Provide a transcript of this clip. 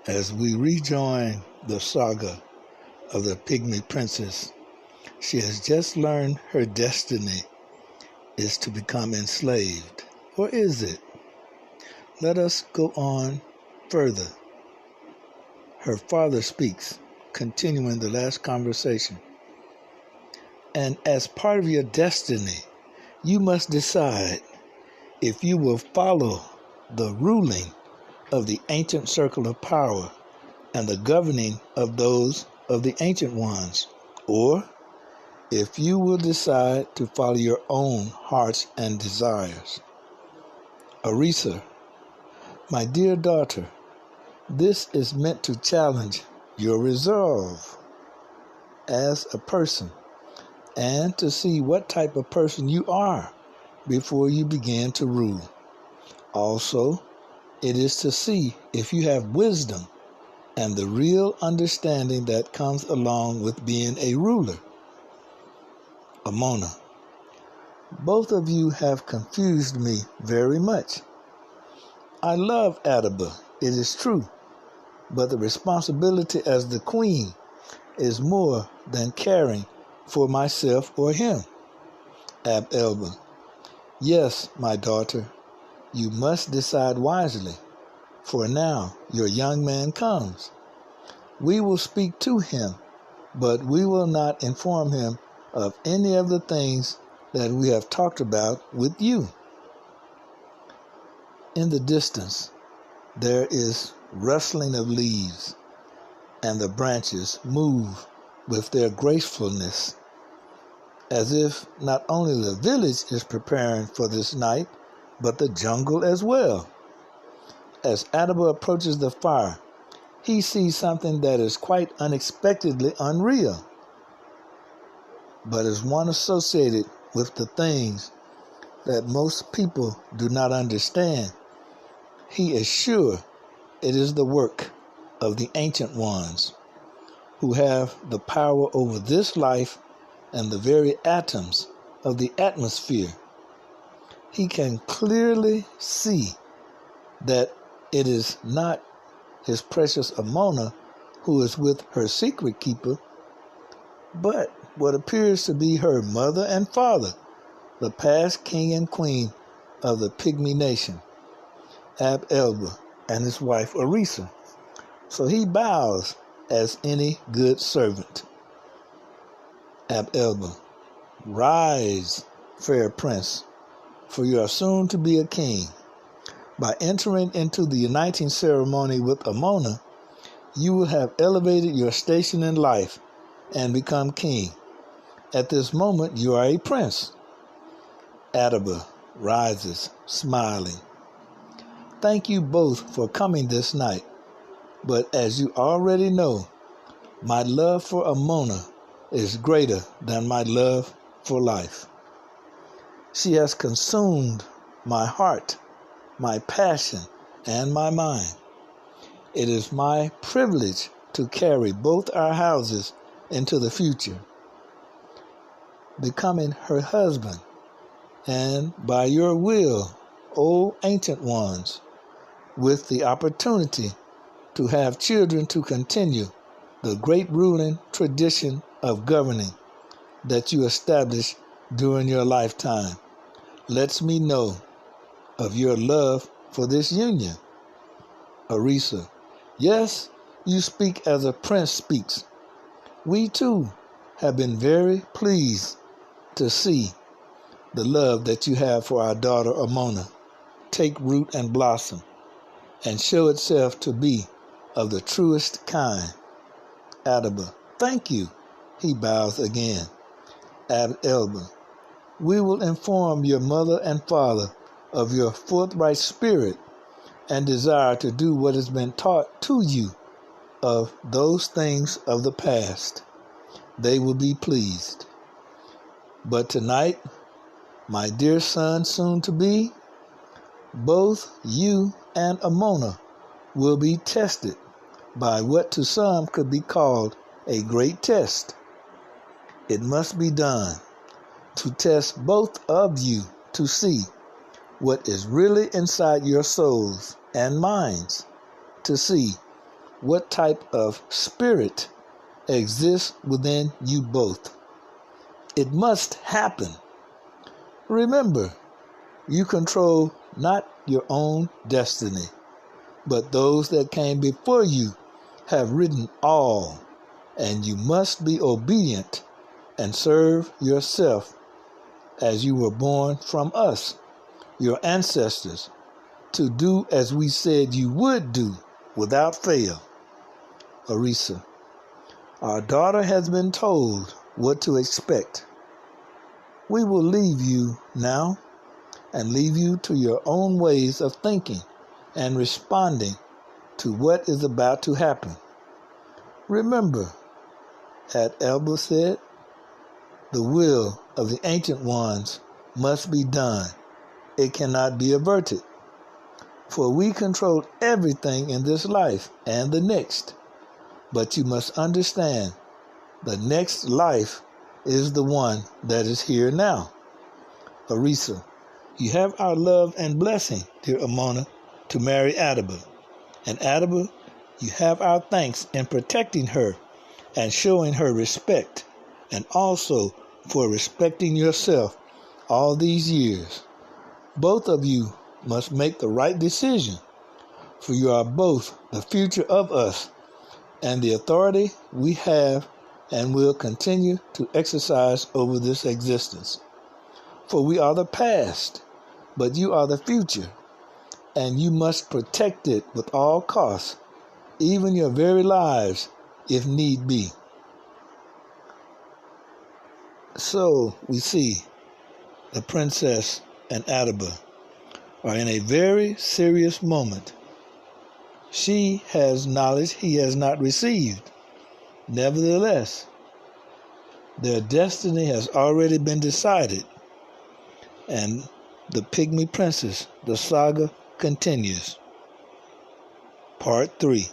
As we rejoin the saga of the Pygmy princess, she has just learned her destiny is to become enslaved. Or is it? Let us go on further. Her father speaks, continuing the last conversation. And as part of your destiny, you must decide if you will follow the ruling of the ancient circle of power and the governing of those of the ancient ones, or if you will decide to follow your own hearts and desires. Arisa, my dear daughter, this is meant to challenge your resolve as a person and to see what type of person you are before you begin to rule. Also, it is to see if you have wisdom and the real understanding that comes along with being a ruler. Amona, both of you have confused me very much. I love Adaba, it is true, but the responsibility as the queen is more than caring for myself or him. Elba, yes, my daughter, you must decide wisely, for now your young man comes. We will speak to him, but we will not inform him of any of the things that we have talked about with you. In the distance, there is rustling of leaves, and the branches move with their gracefulness, as if not only the village is preparing for this night, but the jungle as well. As Adaba approaches the fire, he sees something that is quite unexpectedly unreal, but is one associated with the things that most people do not understand. He is sure it is the work of the ancient ones who have the power over this life and the very atoms of the atmosphere. He can clearly see that it is not his precious Amona who is with her secret keeper, but what appears to be her mother and father, the past king and queen of the Pygmy nation, Elba, and his wife Arisa. So he bows as any good servant. Elba, rise, fair prince, for you are soon to be a king. By entering into the uniting ceremony with Amona, you will have elevated your station in life and become king. At this moment, you are a prince. Adaba rises, smiling. Thank you both for coming this night, but as you already know, my love for Amona is greater than my love for life. She has consumed my heart, my passion, and my mind. It is my privilege to carry both our houses into the future, becoming her husband, and by your will, O ancient ones, with the opportunity to have children to continue the great ruling tradition of governing that you established during your lifetime, lets me know of your love for this union. Arisa, yes, you speak as a prince speaks. We too have been very pleased to see the love that you have for our daughter Amona take root and blossom and show itself to be of the truest kind. Adaba, thank you. He bows again. Elba, we will inform your mother and father of your forthright spirit and desire to do what has been taught to you of those things of the past. They will be pleased. But tonight, my dear son soon to be, both you and Amona will be tested by what to some could be called a great test. It must be done to test both of you to see what is really inside your souls and minds, to see what type of spirit exists within you both. It must happen. Remember, you control not your own destiny, but those that came before you have written all, and you must be obedient and serve yourself as you were born from us, your ancestors, to do as we said you would do without fail. Arisa, our daughter has been told what to expect. We will leave you now and leave you to your own ways of thinking and responding to what is about to happen. Remember, Adaba said, the will of the ancient ones must be done. It cannot be averted. For we control everything in this life and the next. But you must understand, the next life is the one that is here now. Arisa, you have our love and blessing, dear Amona, to marry Adaba. And Adaba, you have our thanks in protecting her and showing her respect, and also for respecting yourself all these years. Both of you must make the right decision, for you are both the future of us and the authority we have and will continue to exercise over this existence. For we are the past, but you are the future, and you must protect it with all costs, even your very lives, if need be. So we see the princess and Adaba are in a very serious moment. She has knowledge he has not received. Nevertheless, their destiny has already been decided, and the Pygmy Princess, the saga continues. Part 3.